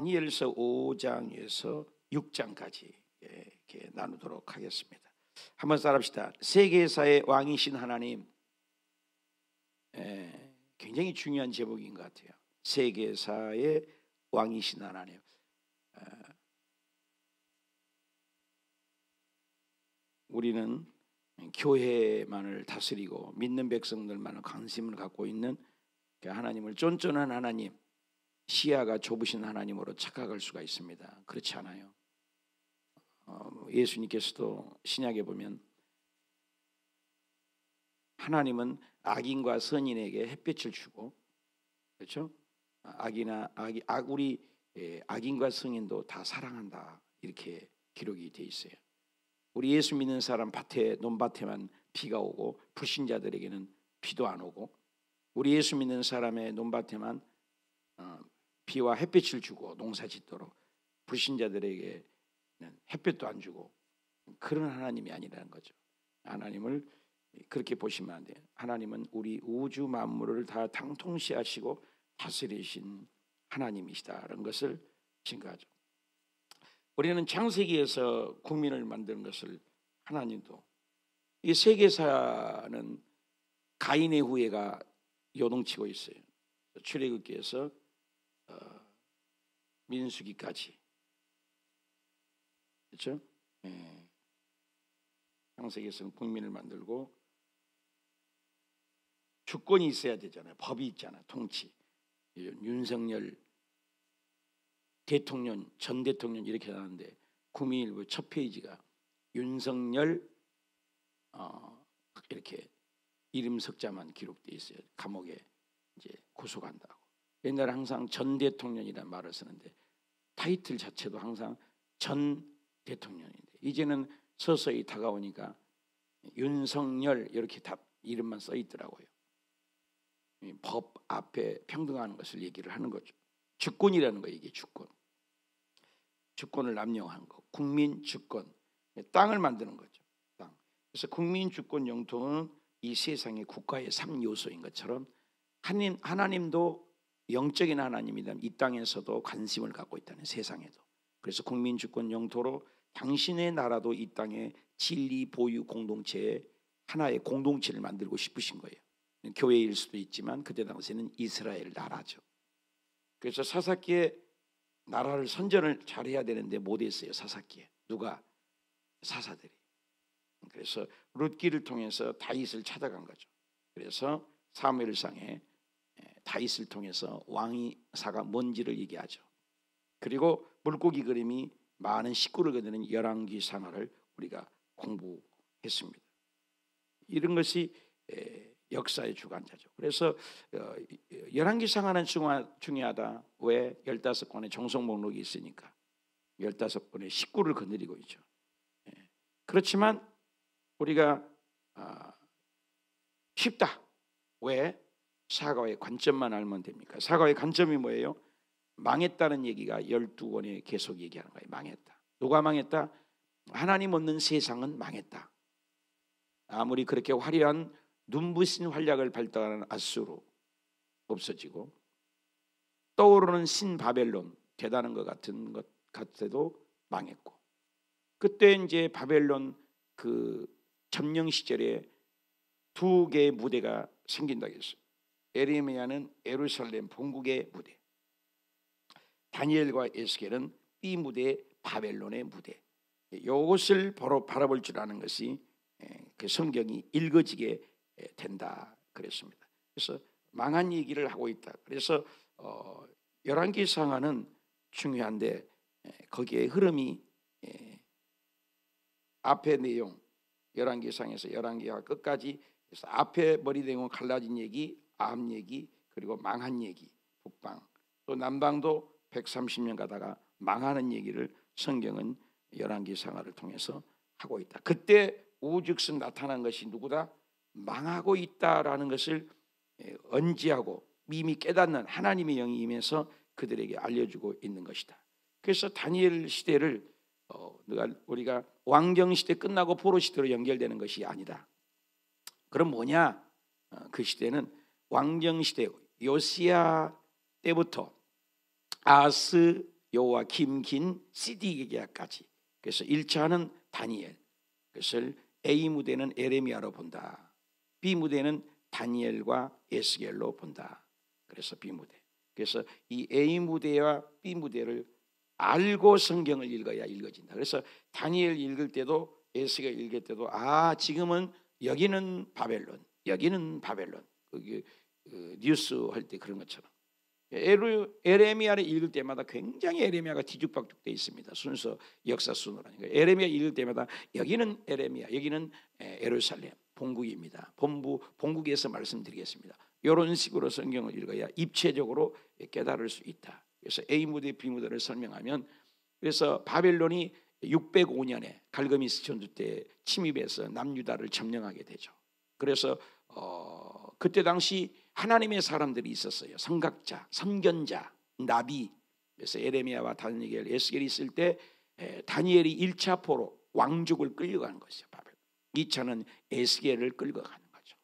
다니엘서 5장에서 6장까지 이렇게 나누도록 하겠습니다. 한번 따라합시다. 세계사의 왕이신 하나님. 굉장히 중요한 제목인 것 같아요. 세계사의 왕이신 하나님. 우리는 교회만을 다스리고 믿는 백성들만을 관심을 갖고 있는 하나님을 쫀쫀한 하나님, 시야가 좁으신 하나님으로 착각할 수가 있습니다. 그렇지 않아요. 예수님께서도 신약에 보면 하나님은 악인과 선인에게 햇빛을 주고, 그렇죠? 우리 악인과 성인도 다 사랑한다, 이렇게 기록이 돼 있어요. 우리 예수 믿는 사람 논밭에만 비가 오고 불신자들에게는 비도 안 오고, 우리 예수 믿는 사람의 논밭에만 비와 햇빛을 주고 농사 짓도록 불신자들에게는 햇빛도 안 주고, 그런 하나님이 아니라는 거죠. 하나님을 그렇게 보시면 안 돼요. 하나님은 우리 우주 만물을 다 통치하시고 다스리신 하나님이시다라는 것을 증거하죠. 우리는 창세기에서 국민을 만드는 것을 하나님도, 이 세계사는 가인의 후예가 요동치고 있어요. 출애굽기에서 민수기까지, 그렇죠? 창세기에서는 국민을 만들고 주권이 있어야 되잖아요. 법이 있잖아요. 통치. 윤석열 대통령, 전 대통령 이렇게 나왔는데 국민일보 첫 페이지가 윤석열 이렇게 이름 석자만 기록돼 있어요. 감옥에 이제 구속한다고. 옛날에 항상 전 대통령이라는 말을 쓰는데 타이틀 자체도 항상 전 대통령인데, 이제는 서서히 다가오니까 윤석열 이렇게 다 이름만 써 있더라고요. 법 앞에 평등한 것을 얘기를 하는 거죠. 주권이라는 거예요. 이게 주권을 남용한 거, 국민 주권, 땅을 만드는 거죠. 땅. 그래서 국민 주권 영통은 이 세상의 국가의 3요소인 것처럼 하나님도 영적인 하나님이라면 이 땅에서도 관심을 갖고 있다는, 세상에도. 그래서 국민 주권 영토로 당신의 나라도 이 땅에 진리 보유 공동체의 하나의 공동체를 만들고 싶으신 거예요. 교회일 수도 있지만 그때 당시에는 이스라엘 나라죠. 그래서 사사기에 나라를 선전을 잘해야 되는데 못했어요. 사사기에. 누가? 사사들이. 그래서 룻기를 통해서 다윗을 찾아간 거죠. 그래서 사무엘상에 다윗을 통해서 왕이사가 뭔지를 얘기하죠. 그리고 물고기 그림이 많은 식구를 거두는 열왕기상하를 우리가 공부했습니다. 이런 것이 역사의 주관자죠. 그래서 열왕기상하는 중요하다. 왜? 15권의 정성 목록이 있으니까 15권의 식구를 거느리고 있죠. 그렇지만 우리가 쉽다. 왜? 사과의 관점만 알면 됩니까? 사과의 관점이 뭐예요? 망했다는 얘기가 12권에 계속 얘기하는 거예요. 망했다. 누가 망했다? 하나님 없는 세상은 망했다. 아무리 그렇게 화려한 눈부신 활약을 발달하는 아수르 없어지고, 떠오르는 신바벨론 대단한 것 같은 것 같아도 망했고, 그때 이제 바벨론 그 점령 시절에 두 개의 무대가 생긴다고 했어요. 에레미야는 예루살렘 본국의 무대, 다니엘과 에스겔은 이 무대, 바벨론의 무대. 이것을 바로 바라볼 줄 아는 것이 그 성경이 읽어지게 된다 그랬습니다. 그래서 망한 얘기를 하고 있다. 그래서 열왕기상하는 중요한데 거기에 흐름이 앞의 내용, 열왕기상에서 열왕기하 끝까지, 그래서 앞에 머리 내용은 갈라진 얘기, 암 얘기, 그리고 망한 얘기, 북방 또 남방도 130년 가다가 망하는 얘기를 성경은 열왕기상하를 통해서 하고 있다. 그때 우즉슨 나타난 것이 누구다? 망하고 있다라는 것을 언지하고 이미 깨닫는 하나님의 영이 임해서 그들에게 알려주고 있는 것이다. 그래서 다니엘 시대를 우리가 왕정 시대 끝나고 포로 시대로 연결되는 것이 아니다. 그럼 뭐냐? 그 시대는 왕정 시대, 요시야 때부터 아스, 여호와 김긴 시디게야까지. 그래서 1차는 다니엘, 그것을 A 무대는 에레미야로 본다. B 무대는 다니엘과 에스겔로 본다. 그래서 B 무대. 그래서 이 A 무대와 B 무대를 알고 성경을 읽어야 읽어진다. 그래서 다니엘 읽을 때도 에스겔 읽을 때도 지금은 여기는 바벨론, 여기는 바벨론. 뉴스 할 때 그런 것처럼 에레미야를 읽을 때마다 굉장히 에레미야가 뒤죽박죽 돼 있습니다. 순서 역사 순으로니까 에레미야 읽을 때마다 여기는 에레미야, 여기는 예루살렘 본국입니다. 본국에서 말씀드리겠습니다. 이런 식으로 성경을 읽어야 입체적으로 깨달을 수 있다. 그래서 A 무대, B 무대를 설명하면, 그래서 바벨론이 605년에 갈그미스 전투 때 침입해서 남유다를 점령하게 되죠. 그래서 그때 당시 하나님의 사람들이 있었어요. 선각자, 선견자, 나비. 그래서 에레미야와 다니엘, 에스겔이 있을 때 다니엘이 1차 포로 왕족을 끌려가는 것이죠. 바벨론. 2차는 에스겔을 끌고 가는 거죠.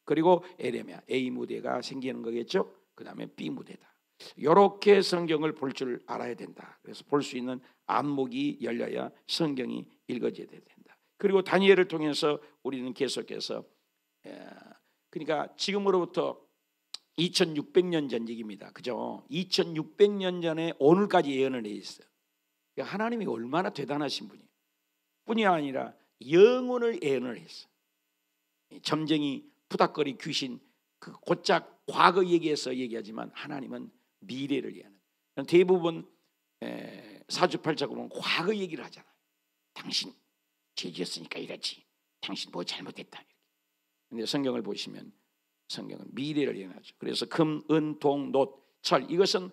그리고 에레미야, A 무대가 생기는 거겠죠. 그 다음에 B 무대다. 이렇게 성경을 볼 줄 알아야 된다. 그래서 볼 수 있는 안목이 열려야 성경이 읽어져야 된다. 그리고 다니엘을 통해서 우리는 계속해서, 그러니까 지금으로부터 2600년 전 얘기입니다. 그죠? 2600년 전에 오늘까지 예언을 해 있어요. 그러니까 하나님이 얼마나 대단하신 분이에요. 뿐이 아니라 영혼을 예언을 했어요. 점쟁이, 푸닥거리, 귀신, 그 곧작 과거 얘기해서 얘기하지만 하나님은 미래를 예언해요. 대부분 사주팔자 보면 과거 얘기를 하잖아요. 당신 죄지었으니까 이랬지, 당신 뭐 잘못했다. 근데 성경을 보시면 성경은 미래를 예언하죠. 그래서 금, 은, 동, 놋, 철, 이것은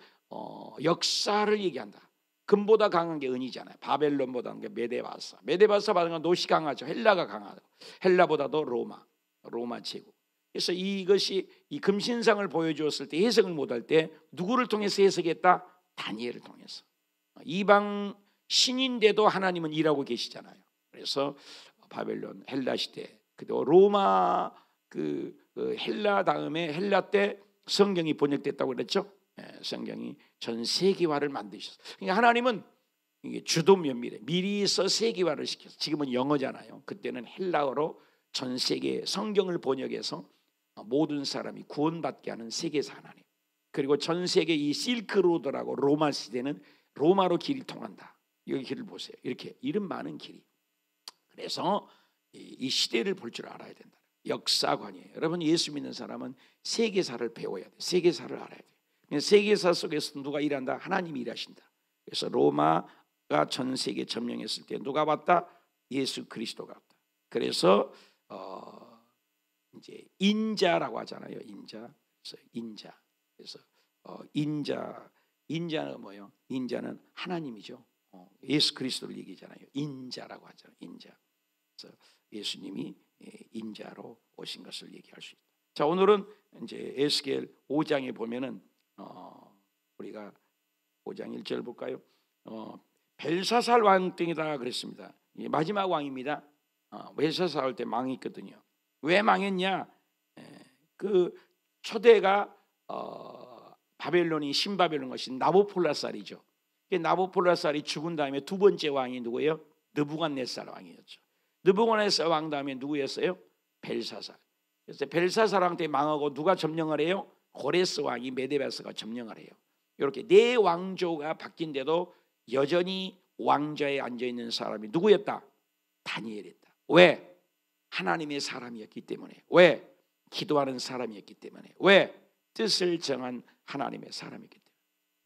역사를 얘기한다. 금보다 강한 게 은이잖아요. 바벨론보다 강한 게 메데바사. 메데바사 받은 건 놋이 강하죠. 헬라가 강하죠. 헬라보다도 로마 제국. 그래서 이것이 이 금신상을 보여주었을 때 해석을 못할 때 누구를 통해서 해석했다? 다니엘을 통해서. 이방 신인데도 하나님은 일하고 계시잖아요. 그래서 바벨론, 헬라 시대, 그리고 로마, 헬라 다음에 헬라 때 성경이 번역됐다고 그랬죠. 성경이 전 세계화를 만드셨어요. 그러니까 하나님은 이게 주도 면밀해. 미리서 세계화를 시켰어요. 지금은 영어잖아요. 그때는 헬라어로 전 세계 성경을 번역해서 모든 사람이 구원받게 하는 세계사 하나님. 그리고 전 세계 이 실크로드라고 로마 시대는 로마로 길이 통한다. 여기 길을 보세요. 이렇게 이름 많은 길이. 그래서 이 시대를 볼 줄 알아야 된다. 역사관이에요. 여러분, 예수 믿는 사람은 세계사를 배워야 돼요. 세계사를 알아야 돼요. 세계사 속에서 누가 일한다? 하나님이 일하신다. 그래서 로마가 전 세계 점령했을 때 누가 왔다? 예수 그리스도가 왔다. 그래서 이제 인자라고 하잖아요. 인자. 그래서 인자. 그래서 인자는 뭐예요? 인자는 하나님이죠. 예수 그리스도를 얘기하잖아요. 인자라고 하잖아요. 인자. 그래서 예수님이 인자로 오신 것을 얘기할 수 있다. 자, 오늘은 이제 에스겔 5장에 보면은 우리가 5장 1절 볼까요? 벨사살 왕 등이다 그랬습니다. 마지막 왕입니다. 벨사살 할 때 망했거든요. 왜 망했냐? 그 초대가 바벨론이 신바벨론 것이 나부콜라살이죠. 나부콜라살이 죽은 다음에 두 번째 왕이 누구예요? 느부갓네살 왕이었죠. 느부갓네살 왕 다음에 누구였어요? 벨사살. 그래서 벨사살 왕 때 망하고 누가 점령을 해요? 고레스 왕이 메데바스가 점령을 해요. 이렇게 네 왕조가 바뀐데도 여전히 왕좌에 앉아 있는 사람이 누구였다? 다니엘이었다. 왜? 하나님의 사람이었기 때문에. 왜? 기도하는 사람이었기 때문에. 왜? 뜻을 정한 하나님의 사람이기 때문에.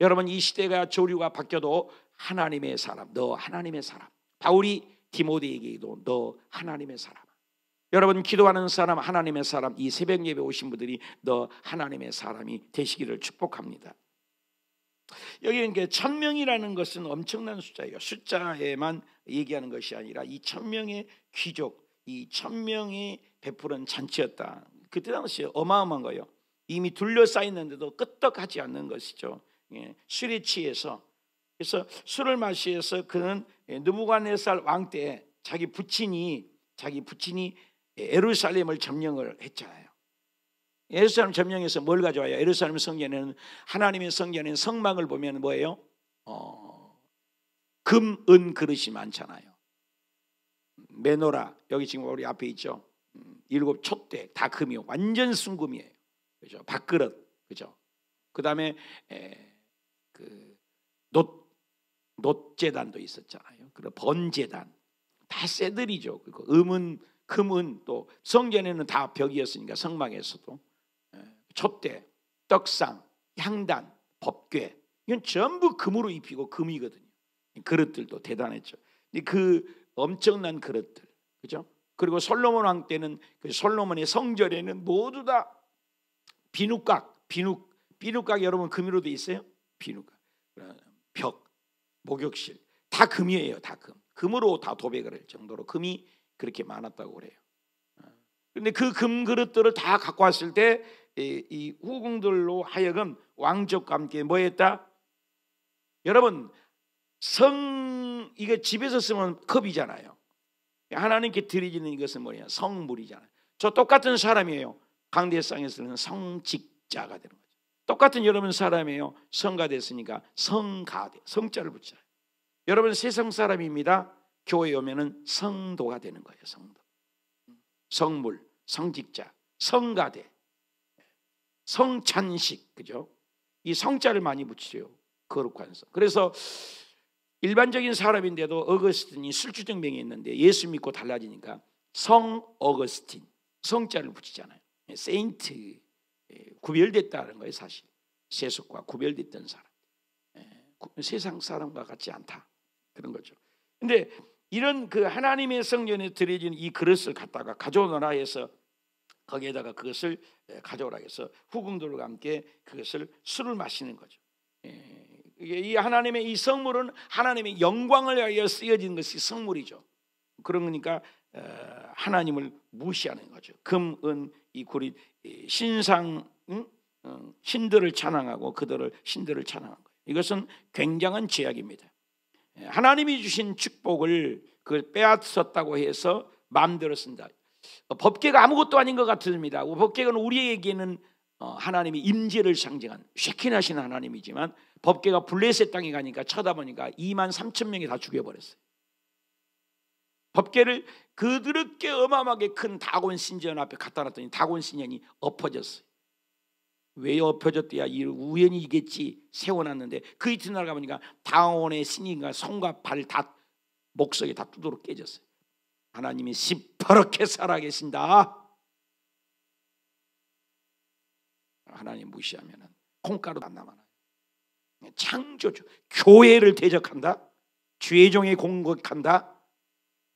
여러분, 이 시대가 조류가 바뀌어도 하나님의 사람, 너 하나님의 사람. 바울이 디모데에게도 너 하나님의 사람. 여러분, 기도하는 사람, 하나님의 사람, 이 새벽 예배 오신 분들이 너 하나님의 사람이 되시기를 축복합니다. 여기는 1000명이라는 것은 엄청난 숫자예요. 숫자에만 얘기하는 것이 아니라 이 1000명의 귀족, 이 1000명이 베푸는 잔치였다. 그때 당시에 어마어마한 거예요. 이미 둘러싸였는데도 끄떡하지 않는 것이죠. 술에 취해서, 그래서 술을 마시면서 그는 느부갓네살 왕 때 자기 부친이 예루살렘을 점령을 했잖아요. 예루살렘 점령해서 뭘 가져와요? 예루살렘 성전에는, 하나님의 성전에는 성막을 보면 뭐예요? 금, 은 그릇이 많잖아요. 메노라 여기 지금 우리 앞에 있죠. 7 촛대 다 금이요. 완전 순금이에요. 그죠? 밥그릇 그죠? 그다음에 그 놋제단도 있었잖아요. 그리고 번제단 다 새들이죠. 그리고 음은 금은 또 성전에는 다 벽이었으니까 성막에서도 촛대, 떡상, 향단, 법궤 이건 전부 금으로 입히고 금이거든요. 그릇들도 대단했죠. 그 엄청난 그릇들 그죠? 그리고 솔로몬 왕 때는 그 솔로몬의 성전에는 모두 다 비누각 여러분 금으로 돼 있어요? 비누각 벽 목욕실 다 금이에요. 다 금으로 다 도배를 할 정도로 금이 그렇게 많았다고 그래요. 그런데 그 금 그릇들을 다 갖고 왔을 때 이 후궁들로 하여금 왕족과 함께 뭐 했다? 여러분 이거 집에서 쓰면 컵이잖아요. 하나님께 드리지는 이것은 뭐냐? 성물이잖아요. 저 똑같은 사람이에요. 강대상에서는 성직자가 되는 거죠. 똑같은 여러분 사람이에요. 성가 됐으니까 성가대 성자를 붙여요. 여러분 세상 사람입니다. 교회에 오면은 성도가 되는 거예요. 성도, 성물, 성직자, 성가대, 성찬식 그죠? 이 성자를 많이 붙이죠. 거룩한 성. 그래서 일반적인 사람인데도 어거스틴이 술주정병이 있는데 예수 믿고 달라지니까 성 어거스틴 성자를 붙이잖아요. 세인트 구별됐다는 거예요. 사실 세속과 구별됐던 사람 세상 사람과 같지 않다 그런 거죠. 근데 이런 그 하나님의 성전에 드려진 이 그릇을 갖다가 가져오너라 해서 거기에다가 그것을 가져오라 해서 후궁들과 함께 그것을 술을 마시는 거죠. 이 하나님의 이 성물은 하나님의 영광을 위하여 쓰여진 것이 성물이죠. 그러니까 하나님을 무시하는 거죠. 금, 은, 이 구릿 신상 신들을 찬양하고 신들을 찬양한 거예요. 이것은 굉장한 죄악입니다. 하나님이 주신 축복을 그걸 빼앗았다고 해서 마음대로 쓴다. 법궤가 아무것도 아닌 것 같습니다. 법궤는 우리에게는 하나님의 임재를 상징한 쉐킨하신 하나님이지만 법궤가 블레셋 땅에 가니까 쳐다보니까 23,000명이 다 죽여버렸어요. 법궤를 그렇게 어마어마하게 큰 다곤 신전 앞에 갖다 놨더니 다곤 신전이 엎어졌어요. 왜 엎어졌대야? 우연이겠지 세워놨는데 그 이튿날 가보니까 다곤의 신인가 손과 발 다 목석이 다 두드러 깨졌어요. 하나님이 시퍼렇게 살아계신다. 하나님 무시하면 콩가루도 안 남아요. 창조주 교회를 대적한다. 죄종에 공격한다.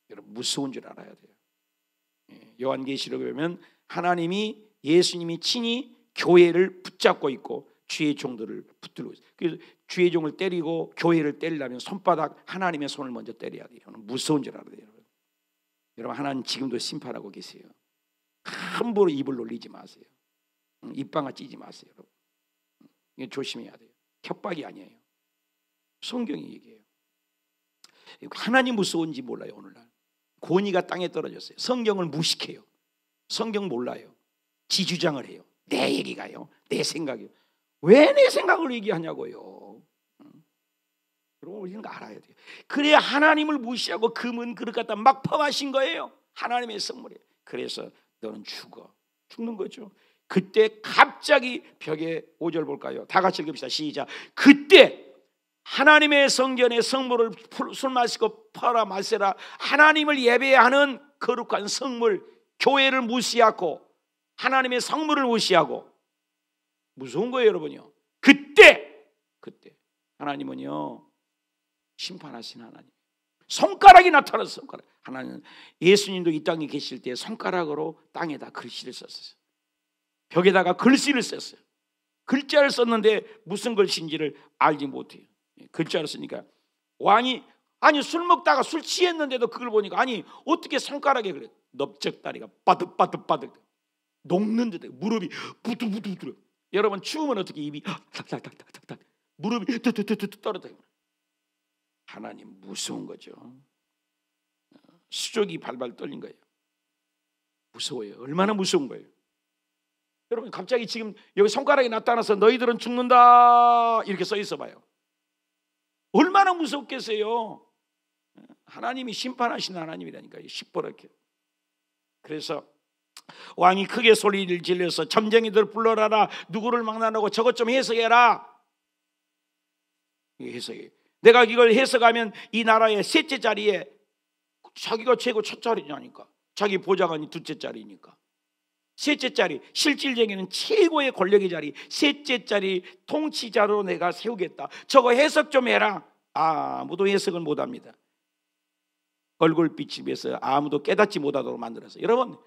여러분 무서운 줄 알아야 돼요. 요한계시록에 보면 하나님이 예수님이 친히 교회를 붙잡고 있고 주의 종들을 붙들고 있어요. 그래서 주의 종을 때리고 교회를 때리려면 손바닥 하나님의 손을 먼저 때려야 돼요. 무서운 줄 알아야 돼요. 여러분 하나님 지금도 심판하고 계세요. 함부로 입을 놀리지 마세요. 입방아 찌지 마세요. 여러분. 이게 조심해야 돼요. 협박이 아니에요. 성경이 얘기해요. 하나님 무서운지 몰라요. 오늘날 권위가 땅에 떨어졌어요. 성경을 무식해요. 성경 몰라요. 지주장을 해요. 내 얘기가요. 내 생각이요. 왜 내 생각을 얘기하냐고요. 여러분 우리는 알아야 돼요. 그래야 하나님을 무시하고 금은 그릇 갖다 막 퍼마신 거예요. 하나님의 선물이에요. 그래서 너는 죽는 거죠. 그때 갑자기 벽에 5절 볼까요? 다 같이 읽읍시다. 시작. 그때 하나님의 성전에 성물을 술 마시고 퍼라 마세라 하나님을 예배하는 거룩한 성물 교회를 무시하고 하나님의 성물을 무시하고 무서운 거예요 여러분요. 그때 하나님은요 심판하신 하나님 손가락이 나타났어. 손가락. 하나님 예수님도 이 땅에 계실 때 손가락으로 땅에다 글씨를 썼어요. 벽에다가 글씨를 썼어요. 글자를 썼는데 무슨 글씨인지를 알지 못해요. 글자를 쓰니까 왕이 술 먹다가 술 취했는데도 그걸 보니까 어떻게 손가락에 그래 넓적다리가 바득바득 녹는 듯해. 무릎이 부두부두. 여러분 추우면 어떻게 입이 탁탁탁탁탁 무릎이 뚜뚜뚜뚜 떨어져요. 하나님 무서운 거죠. 수족이 발발 떨린 거예요. 무서워요. 얼마나 무서운 거예요. 여러분 갑자기 지금 여기 손가락이 나타나서 너희들은 죽는다 이렇게 써 있어 봐요. 얼마나 무섭겠어요. 하나님이 심판하시는 하나님이라니까요. 시퍼렇게. 그래서 왕이 크게 소리를 질러서 점쟁이들 불러라라. 누구를 망나라고 저것 좀 해석해라. 해석해. 내가 이걸 해석하면 이 나라의 셋째 자리에 자기가 최고 첫 자리냐니까. 자기 보좌관이 둘째 자리니까. 셋째 자리, 실질적인 최고의 권력의 자리, 셋째 자리 통치자로 내가 세우겠다. 저거 해석 좀 해라. 아무도 해석을 못합니다. 얼굴빛이 비해서 아무도 깨닫지 못하도록 만들어서. 여러분,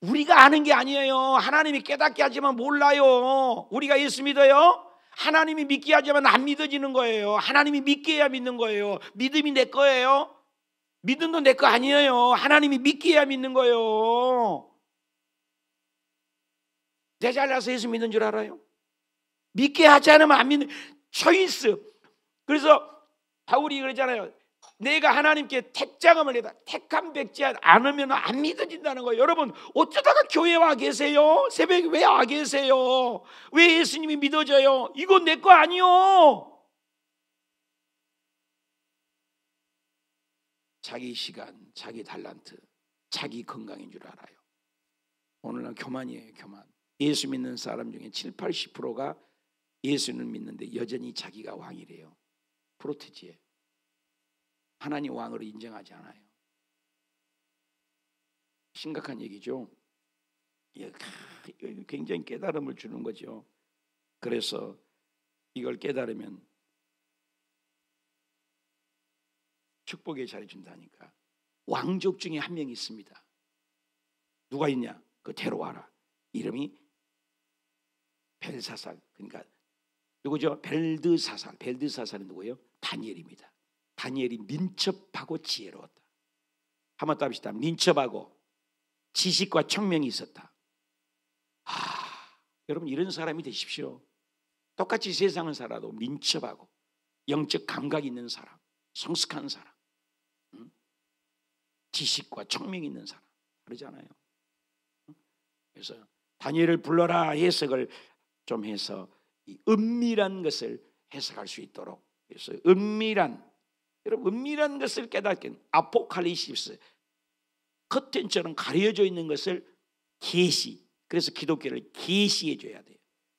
우리가 아는 게 아니에요. 하나님이 깨닫게 하지만 몰라요. 우리가 예수 믿어요? 하나님이 믿게 하지만 안 믿어지는 거예요. 하나님이 믿게 해야 믿는 거예요. 믿음이 내 거예요? 믿음도 내 거 아니에요. 하나님이 믿게 해야 믿는 거예요. 내 잘나서 예수 믿는 줄 알아요? 믿게 하지 않으면 안 믿는 초이스. 그래서 바울이 그러잖아요. 내가 하나님께 택장함을 내다 택한 백지 않으면 안 믿어진다는 거예요. 여러분, 어쩌다가 교회에 와 계세요? 새벽에 왜 와 계세요? 왜 예수님이 믿어져요? 이건 내 거 아니요. 자기 시간, 자기 달란트, 자기 건강인 줄 알아요. 오늘날 교만이에요. 교만. 예수 믿는 사람 중에 7, 80%가 예수는 믿는데 여전히 자기가 왕이래요. 프로테지에. 하나님 왕으로 인정하지 않아요. 심각한 얘기죠. 굉장히 깨달음을 주는 거죠. 그래서 이걸 깨달으면 축복의 자리 준다니까. 왕족 중에 한 명이 있습니다. 누가 있냐? 그 데려와라. 이름이 벨사살. 그러니까 누구죠? 벨드사살. 벨드사살은 누구예요? 다니엘입니다. 다니엘이 민첩하고 지혜로웠다. 한번 따봅시다. 민첩하고 지식과 청명이 있었다. 여러분, 이런 사람이 되십시오. 똑같이 세상을 살아도 민첩하고 영적 감각이 있는 사람, 성숙한 사람, 지식과 청명이 있는 사람. 다르잖아요. 그래서 다니엘을 불러라 해석을 좀 해서 이 은밀한 것을 해석할 수 있도록. 그래서 여러분, 은밀한 것을 깨닫긴 아포칼립시스, 커튼처럼 가려져 있는 것을 계시. 그래서 기독교를 계시해 줘야 돼요.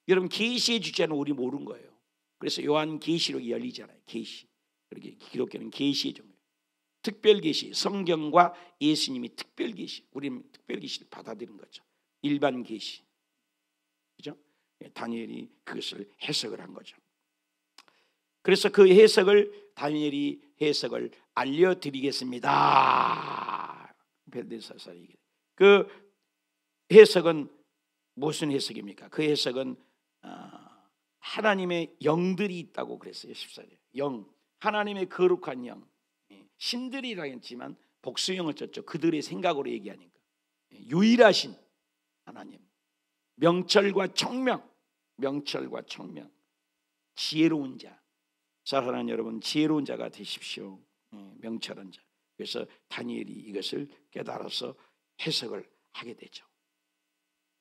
여러분, 계시해 주지 않으면 우리 모르는 거예요. 그래서 요한 계시록이 열리잖아요. 계시. 그렇게 기독교는 계시해 준 거예요. 특별 계시, 성경과 예수님이 특별 계시. 우리는 특별 계시를 받아들인 거죠. 일반 계시. 그죠? 다니엘이 그것을 해석을 한 거죠. 그래서 그 해석을 다니엘이 해석을 알려드리겠습니다. 벨드사살이. 그 해석은 무슨 해석입니까? 그 해석은 하나님의 영들이 있다고 그랬어요. 14절. 영, 하나님의 거룩한 영. 신들이라 했지만 복수형을 썼죠. 그들의 생각으로 얘기하니까. 유일하신 하나님. 명철과 청명. 명철과 청명. 지혜로운 자. 사랑하는 여러분, 지혜로운 자가 되십시오. 명철한 자. 그래서 다니엘이 이것을 깨달아서 해석을 하게 되죠.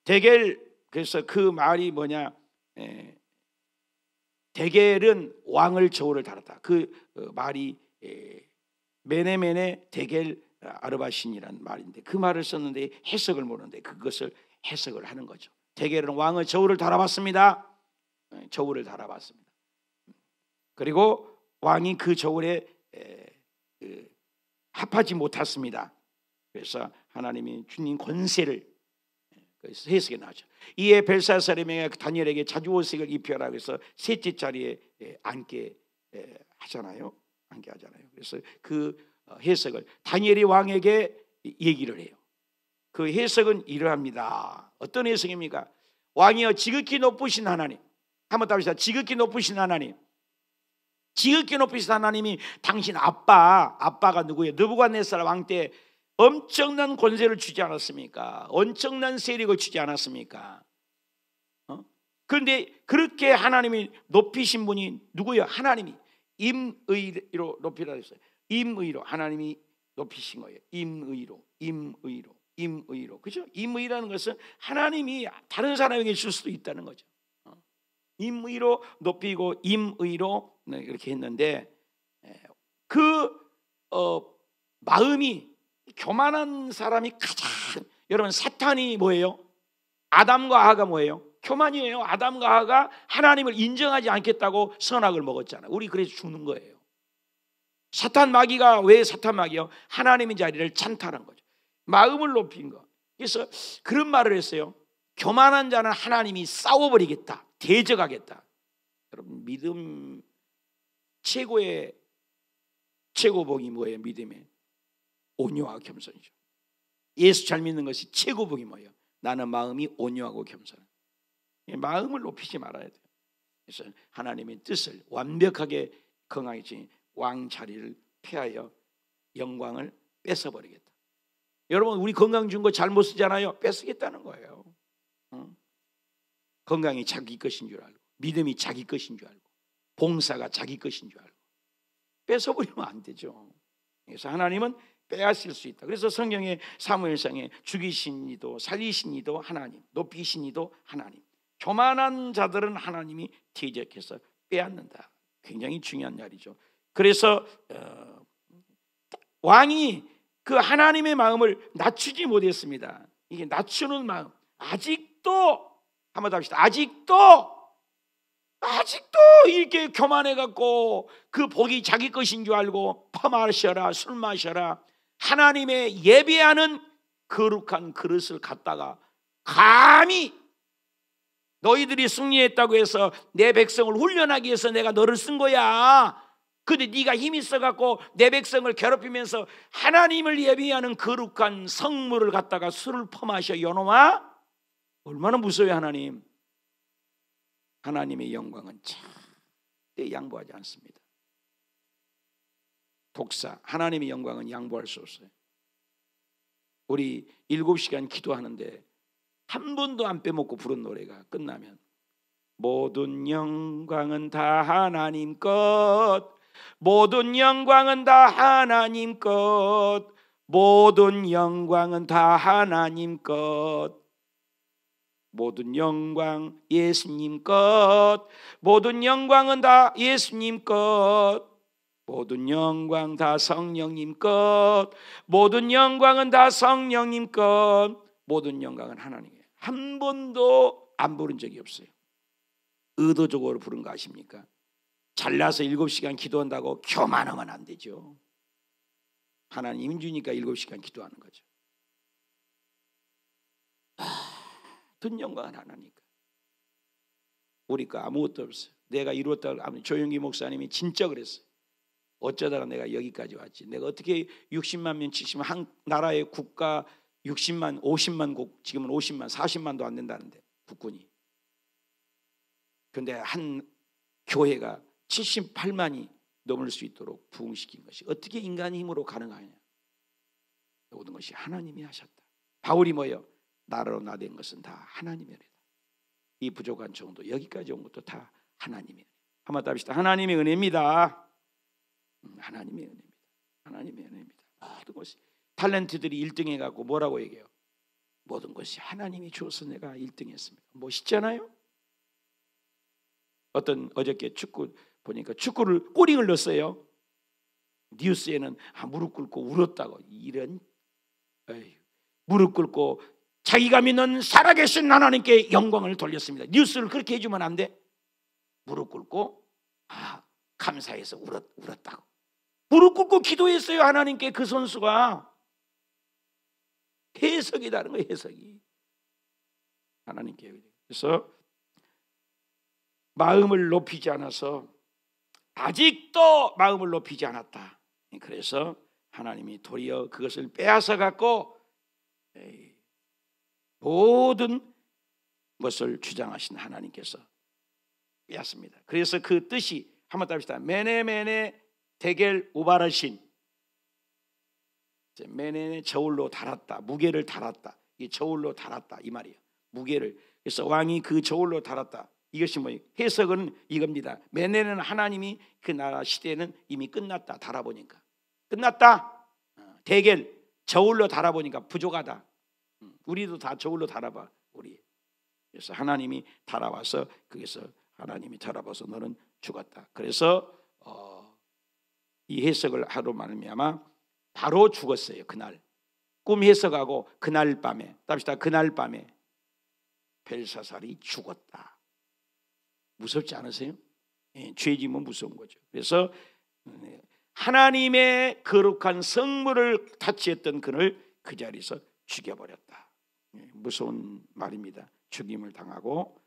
데겔, 그래서 그 말이 뭐냐? 데겔은 왕을 저울을 달았다. 그 말이 메네메네 데겔 아르바신이라는 말인데, 그 말을 썼는데 해석을 모르는데 그것을 해석을 하는 거죠. 데겔은 왕의 저울을 달아봤습니다. 저울을 달아봤습니다. 그리고 왕이 그 저울에 합하지 못했습니다. 그래서 하나님이 주님 권세를 해석에 나오죠. 이에 벨사살의 명에 다니엘에게 자주옷색을 입혀라. 그래서 셋째 자리에 앉게 하잖아요. 앉게 하잖아요. 그래서 그 해석을 다니엘이 왕에게 얘기를 해요. 그 해석은 이러합니다. 어떤 해석입니까? 왕이여 지극히 높으신 하나님. 한번 답시다. 지극히 높으신 하나님. 지극히 높으신 하나님이 당신 아빠가 누구예요? 느부갓네살 왕 때 엄청난 권세를 주지 않았습니까? 엄청난 세력을 주지 않았습니까? 그런데 그렇게 하나님이 높이신 분이 누구예요? 하나님이 임의로 높이라 했어요. 임의로 하나님이 높이신 거예요. 임의로. 그죠? 임의라는 것은 하나님이 다른 사람에게 줄 수도 있다는 거죠. 임의로 높이고 임의로 이렇게 했는데, 그 마음이 교만한 사람이 가장, 여러분 사탄이 뭐예요? 아담과 하와가 뭐예요? 교만이에요. 아담과 하와가 하나님을 인정하지 않겠다고 선악을 먹었잖아요. 우리 그래서 죽는 거예요. 사탄 마귀가 왜 사탄 마귀요? 하나님의 자리를 찬탈한 거죠. 마음을 높인 거. 그래서 그런 말을 했어요. 교만한 자는 하나님이 싸워버리겠다, 대적하겠다. 여러분 믿음 최고복이 뭐예요? 믿음의 온유와 겸손이죠. 예수 잘 믿는 것이 최고복이 뭐예요? 나는 마음이 온유하고 겸손. 마음을 높이지 말아야 돼요. 그래서 하나님의 뜻을 완벽하게 건강히 왕 자리를 폐하여 영광을 뺏어버리겠다. 여러분 우리 건강 준 거 잘못 쓰잖아요. 뺏으겠다는 거예요. 건강이 자기 것인 줄 알고, 믿음이 자기 것인 줄 알고, 봉사가 자기 것인 줄 알고 뺏어버리면 안 되죠. 그래서 하나님은 빼앗을 수 있다. 그래서 성경의 사무엘상에 죽이신 이도 살리신 이도 하나님, 높이신 이도 하나님, 교만한 자들은 하나님이 대적해서 빼앗는다. 굉장히 중요한 말이죠. 그래서 왕이 그 하나님의 마음을 낮추지 못했습니다. 이게 낮추는 마음, 아직도 한번 더 합시다. 아직도 이렇게 교만해갖고 그 복이 자기 것인 줄 알고 퍼마셔라, 술 마셔라, 하나님의 예배하는 거룩한 그릇을 갖다가 감히 너희들이 승리했다고 해서 내 백성을 훈련하기 위해서 내가 너를 쓴 거야. 근데 네가 힘이 있어갖고 내 백성을 괴롭히면서 하나님을 예배하는 거룩한 성물을 갖다가 술을 퍼마셔. 요놈아, 얼마나 무서워요. 하나님의 영광은 절대 양보하지 않습니다. 독사, 하나님의 영광은 양보할 수 없어요. 우리 7시간 기도하는데 한 번도 안 빼먹고 부른 노래가 끝나면 모든 영광은 다 하나님 것, 모든 영광은 다 하나님 것, 모든 영광은 다 하나님 것, 모든 영광 예수님 것, 모든 영광은 다 예수님 것, 모든 영광 다 성령님 것, 모든 영광은 다 성령님 것, 모든 영광은 하나님이에요. 한 번도 안 부른 적이 없어요. 의도적으로 부른 거 아십니까? 잘나서 7시간 기도한다고 교만하면 안 되죠. 하나님 힘 주니까 7시간 기도하는 거죠. 든 영광은 하나니까. 우리가 아무것도 없어요. 내가 이루었다고 조용기 목사님이 진짜 그랬어요. 어쩌다가 내가 여기까지 왔지. 내가 어떻게 60만 명, 70만 한 나라의 국가 60만, 50만 지금은 50만, 40만도 안 된다는데 국군이. 그런데 한 교회가 78만이 넘을 수 있도록 부흥시킨 것이 어떻게 인간의 힘으로 가능하냐? 모든 것이 하나님이 하셨다. 바울이 뭐예요? 나로 나된 것은 다 하나님의 은혜다. 이 부족한 정도 여기까지 온 것도 다 하나님의 은혜. 한번 더 합시다. 하나님의 은혜입니다. 하나님의 은혜입니다. 하나님의 은혜입니다. 모든 것이 탤런트들이 1등 해갖고 뭐라고 얘기해요? 모든 것이 하나님이 주어서 내가 1등 했습니다. 멋있잖아요. 어저께 축구 보니까 축구를 꼬링을 넣었어요. 뉴스에는 무릎 꿇고 울었다고. 이런 무릎 꿇고 자기가 믿는 살아계신 하나님께 영광을 돌렸습니다. 뉴스를 그렇게 해주면 안 돼? 무릎 꿇고 감사해서 울었다고. 무릎 꿇고 기도했어요. 하나님께. 그 선수가 해석이 다른 거예요. 해석이 하나님께. 그래서 마음을 높이지 않아서 아직도 마음을 높이지 않았다. 그래서 하나님이 도리어 그것을 빼앗아 갖고 모든 것을 주장하신 하나님께서 빼앗습니다. 그래서 그 뜻이 한번 답시다. 메네 데겔 우바르신. 메네네 저울로 달았다. 무게를 달았다. 이 저울로 달았다 이 말이에요. 무게를. 그래서 왕이 그 저울로 달았다. 이것이 뭐예요? 해석은 이겁니다. 메네는 하나님이 그 나라 시대는 이미 끝났다. 달아보니까 끝났다. 데겔 저울로 달아보니까 부족하다. 우리도 다 저울로 달아봐. 우리. 그래서 하나님이 달아와서 거기서 하나님이 달아봐서 너는 죽었다. 그래서 이 해석을 하로 말미암아 바로 죽었어요. 그날 꿈 해석하고 그날 밤에 답시다. 그날 밤에 벨사살이 죽었다. 무섭지 않으세요? 예, 죄지면 무서운 거죠. 그래서 하나님의 거룩한 성물을 타치했던 그를 그 자리에서 죽여버렸다. 예, 무서운 말입니다. 죽임을 당하고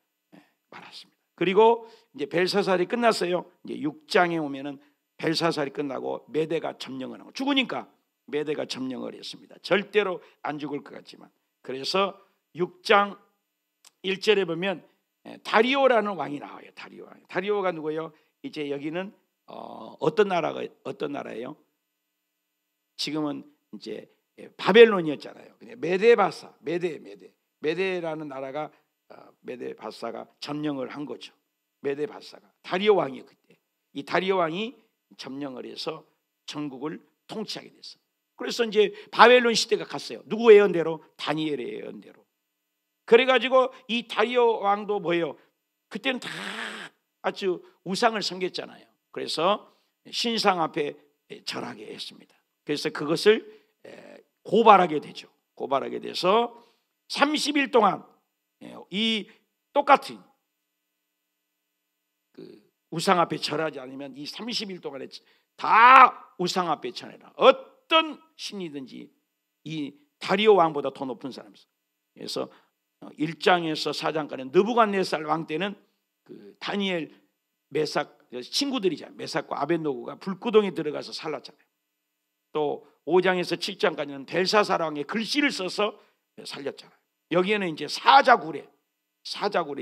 말았습니다. 그리고 이제 벨사살이 끝났어요. 이제 6장에 오면은 벨사살이 끝나고 메대가 점령을 하고 죽으니까 메대가 점령을 했습니다. 절대로 안 죽을 것 같지만. 그래서 6장 1절에 보면 다리오라는 왕이 나와요. 다리오가 누구예요? 이제 여기는 어떤 나라예요? 지금은 이제 바벨론이었잖아요. 메데바사, 메데라는 나라가 메데바사가 점령을 한 거죠. 메데바사가 다리오 왕이에요. 그때 이 다리오 왕이 점령을 해서 전국을 통치하게 됐어. 그래서 이제 바벨론 시대가 갔어요. 누구 예언대로? 다니엘의 예언대로. 그래가지고 이 다리오 왕도 뭐예요? 그때는 다 아주 우상을 섬겼잖아요. 그래서 신상 앞에 절하게 했습니다. 그래서 그것을 고발하게 되죠. 고발하게 돼서 30일 동안 이 똑같은 그 우상 앞에 절하지 않으면 이 30일 동안에 다 우상 앞에 절해라. 어떤 신이든지 이 다리오 왕보다 더 높은 사람이었어요. 그래서 1장에서 4장까지 느부갓네살 왕 때는 그 다니엘, 메삭 친구들이잖아요. 메삭과 아벳노고가 불구덩이에 들어가서 살랐잖아요. 또 5장에서 7장까지는 벨사살 왕의 글씨를 써서 살렸잖아요. 여기에는 이제 사자굴에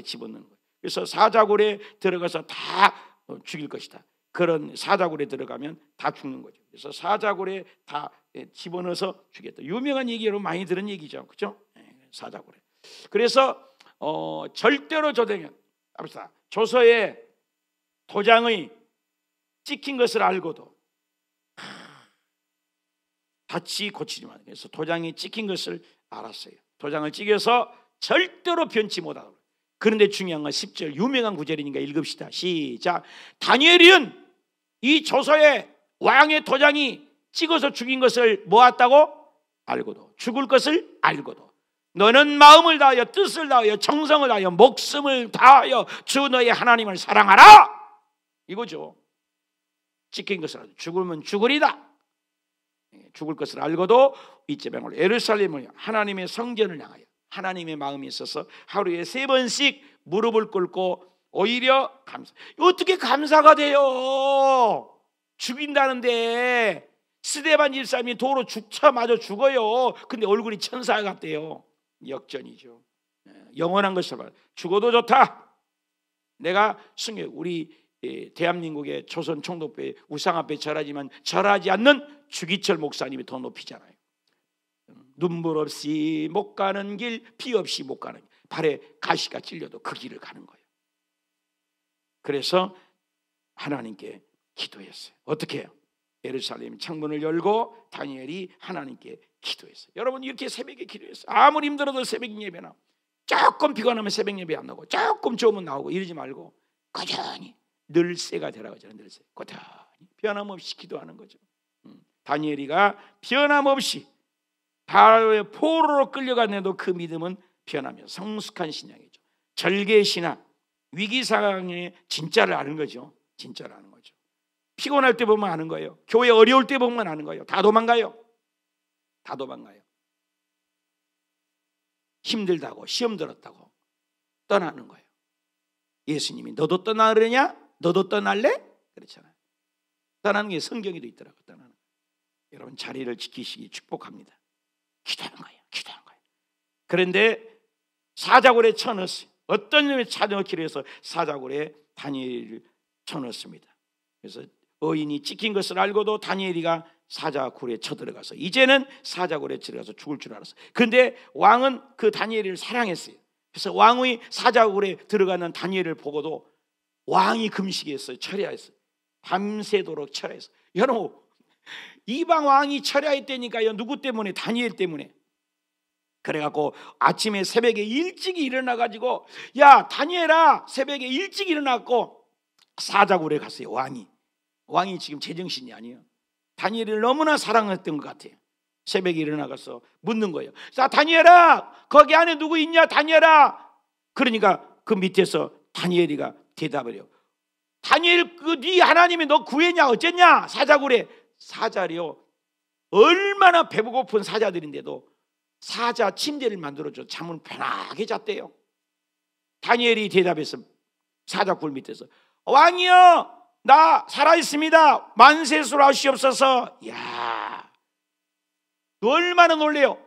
집어넣는 거예요. 그래서 사자굴에 들어가서 다 죽일 것이다. 그런 사자굴에 들어가면 다 죽는 거죠. 그래서 사자굴에 다 집어넣어서 죽였다. 유명한 얘기로 많이 들은 얘기죠, 그렇죠? 사자굴에. 그래서 절대로 조서에 도장의 찍힌 것을 알고도 다치 고치지만, 그래서 도장이 찍힌 것을 알았어요. 도장을 찍어서 절대로 변치 못하도록. 그런데 중요한 건 10절 유명한 구절이니까 읽읍시다. 시작. 다니엘은 이 조서에 왕의 도장이 찍어서 죽인 것을 모았다고 알고도, 죽을 것을 알고도 너는 마음을 다하여 뜻을 다하여 정성을 다하여 목숨을 다하여 주 너의 하나님을 사랑하라, 이거죠. 찍힌 것을 알고 죽으면 죽으리다. 죽을 것을 알고도 이제병으로 예루살렘을, 하나님의 성전을 향하여 하나님의 마음이 있어서 하루에 3번씩 무릎을 꿇고 오히려 감사. 어떻게 감사가 돼요? 죽인다는데 스데반 집사님이 도로 죽자마자 죽어요. 근데 얼굴이 천사 같대요. 역전이죠. 영원한 것을 봐. 죽어도 좋다. 내가 우리 대한민국의 조선 총독부의 우상 앞에 절하지만 절하지 않는 주기철 목사님이 더 높이잖아요. 눈물 없이 못 가는 길, 피 없이 못 가는 길. 발에 가시가 찔려도 그 길을 가는 거예요. 그래서 하나님께 기도했어요. 어떻게 해요? 예루살렘 창문을 열고 다니엘이 하나님께 기도했어요. 여러분, 이렇게 새벽에 기도했어요. 아무리 힘들어도 새벽 예배 나오고, 조금 피곤하면 새벽 예배 안 나오고, 조금 좋으면 나오고 이러지 말고 꾸준히 늘새가 되라고 하잖아요. 늘새. 꾸준히 변함없이 기도하는 거죠. 다니엘이가 변함없이 바로의 포로로 끌려갔는데도 그 믿음은 변하며 성숙한 신앙이죠. 절개 신앙, 위기 상황에 진짜를 아는 거죠. 진짜를 아는 거죠. 피곤할 때 보면 아는 거예요. 교회 어려울 때 보면 아는 거예요. 다 도망가요. 다 도망가요. 힘들다고, 시험 들었다고 떠나는 거예요. 예수님이 너도 떠나려냐? 너도 떠날래? 그렇잖아요. 떠나는 게 성경에도 있더라고요. 떠나는. 여러분, 자리를 지키시기 축복합니다. 기도하는 거예요. 기도하는 거예요. 그런데 사자굴에 쳐넣었어요. 어떤 놈이 쳐넣기로 해서 사자굴에 다니엘을 쳐넣었습니다. 그래서 어인이 찍힌 것을 알고도 다니엘이가 사자굴에 쳐들어가서 이제는 사자굴에 들어가서 죽을 줄 알았어요. 그런데 왕은 그 다니엘을 사랑했어요. 그래서 왕의 사자굴에 들어가는 다니엘을 보고도 왕이 금식했어요. 철야했어요. 밤새도록 철야했어요. 여러분, 이방 왕이 철야했다니까요. 누구 때문에? 다니엘 때문에. 그래갖고 아침에 새벽에 일찍 일어나가지고, 야 다니엘아, 새벽에 일찍 일어났고 사자굴에 갔어요. 왕이 지금 제정신이 아니에요. 다니엘을 너무나 사랑했던 것 같아요. 새벽에 일어나가서 묻는 거예요. 자, 다니엘아, 거기 안에 누구 있냐, 다니엘아. 그러니까 그 밑에서 다니엘이가 대답을 해요. 다니엘, 네 하나님이 너 구했냐, 어쨌냐? 사자구래. 사자리요, 얼마나 배고픈 사자들인데도 사자 침대를 만들어줘 잠을 편하게 잤대요. 다니엘이 대답해서 사자굴 밑에서, 왕이여, 나 살아있습니다. 만세수로 하시옵소서. 야, 얼마나 놀래요.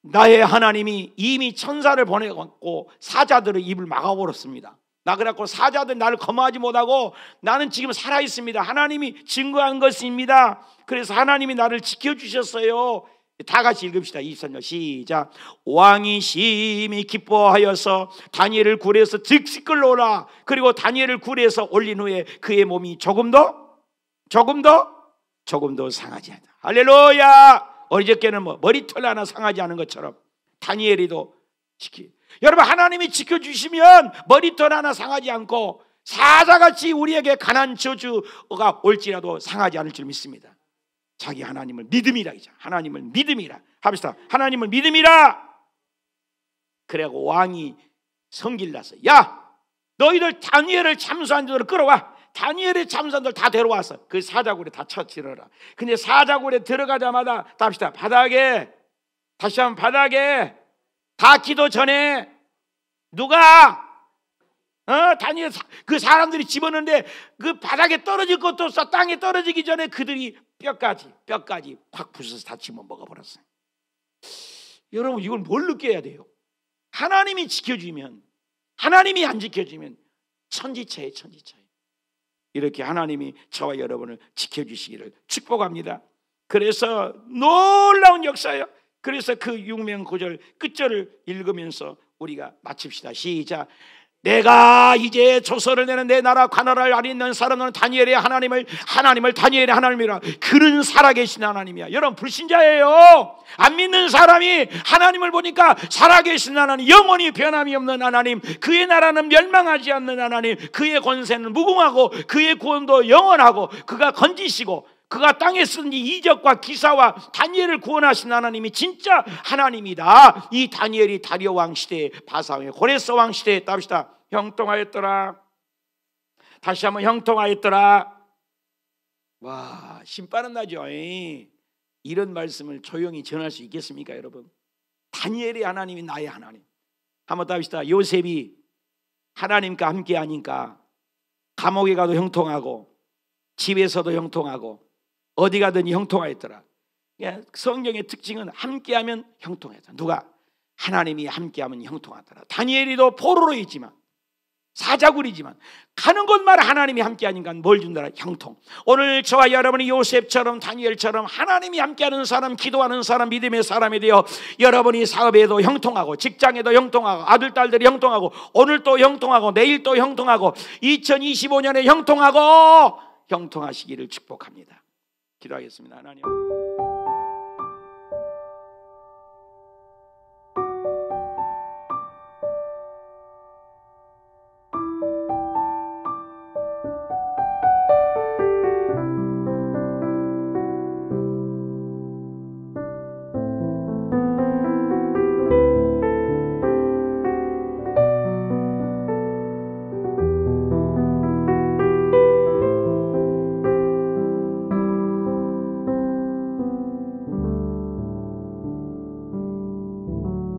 나의 하나님이 이미 천사를 보내고 사자들의 입을 막아버렸습니다. 나 그래갖고 사자들 나를 거머하지 못하고 나는 지금 살아있습니다. 하나님이 증거한 것입니다. 그래서 하나님이 나를 지켜주셨어요. 다 같이 읽읍시다. 23절 시작. 왕이 심히 기뻐하여서 다니엘을 굴에서 즉시 끌어오라. 그리고 다니엘을 굴에서 올린 후에 그의 몸이 조금 더 상하지 않다. 할렐루야. 어저께는 머리털 하나 상하지 않은 것처럼 다니엘이도 여러분, 하나님이 지켜주시면 머리털 하나 상하지 않고 사자같이 우리에게 가난 저주가 올지라도 상하지 않을 줄 믿습니다. 자기 하나님을 믿음이라. 하나님을 믿음이라 합시다. 하나님을 믿음이라. 그래고 왕이 성질 나서, 야, 너희들 다니엘을 참수한 자들을 끌어와. 다니엘의 참수한들 다 데려와서 그 사자굴에 다 쳐치러라. 근데 사자굴에 들어가자마자 답시다. 바닥에, 다시 한번 바닥에 닿기도 전에 누가 다니엘 그 사람들이 집었는데 그 바닥에 떨어질 것도 없어. 땅에 떨어지기 전에 그들이 뼈까지 확 부숴서 다 집어 먹어버렸어요. 여러분, 이걸 뭘 느껴야 돼요? 하나님이 지켜주면, 하나님이 안 지켜주면 천지차예요. 이렇게 하나님이 저와 여러분을 지켜주시기를 축복합니다. 그래서 놀라운 역사예요. 그래서 그 유명 구절 끝절을 읽으면서 우리가 마칩시다. 시작. 내가 이제 조서를 내는 내 나라 관할을 아리는 사람은 다니엘의 하나님을 다니엘의 하나님이라. 그는 살아계신 하나님이야. 여러분, 불신자예요. 안 믿는 사람이 하나님을 보니까 살아계신 하나님, 영원히 변함이 없는 하나님, 그의 나라는 멸망하지 않는 하나님, 그의 권세는 무궁하고 그의 구원도 영원하고 그가 건지시고 그가 땅에 쓴 이 이적과 기사와 다니엘을 구원하신 하나님이 진짜 하나님이다. 이 다니엘이 다리오 왕 시대에, 바사왕의 고레스 왕 시대에 답시다. 형통하였더라. 다시 한번 형통하였더라. 와, 신바람 나죠. 이런 말씀을 조용히 전할 수 있겠습니까, 여러분? 다니엘의 하나님이 나의 하나님. 한번 답시다. 요셉이 하나님과 함께 하니까 감옥에 가도 형통하고 집에서도 형통하고 어디 가든지 형통하였더라. 성경의 특징은 함께하면 형통하다. 누가? 하나님이 함께하면 형통하더라. 다니엘이도 포로로 있지만, 사자굴이지만 가는 곳마다 하나님이 함께하니까 뭘 준다라? 형통. 오늘 저와 여러분이 요셉처럼 다니엘처럼 하나님이 함께하는 사람, 기도하는 사람, 믿음의 사람이 되어 여러분이 사업에도 형통하고 직장에도 형통하고 아들 딸들이 형통하고 오늘 또 형통하고 내일 또 형통하고 2025년에 형통하시기를 축복합니다. 기도하겠습니다. 하나님.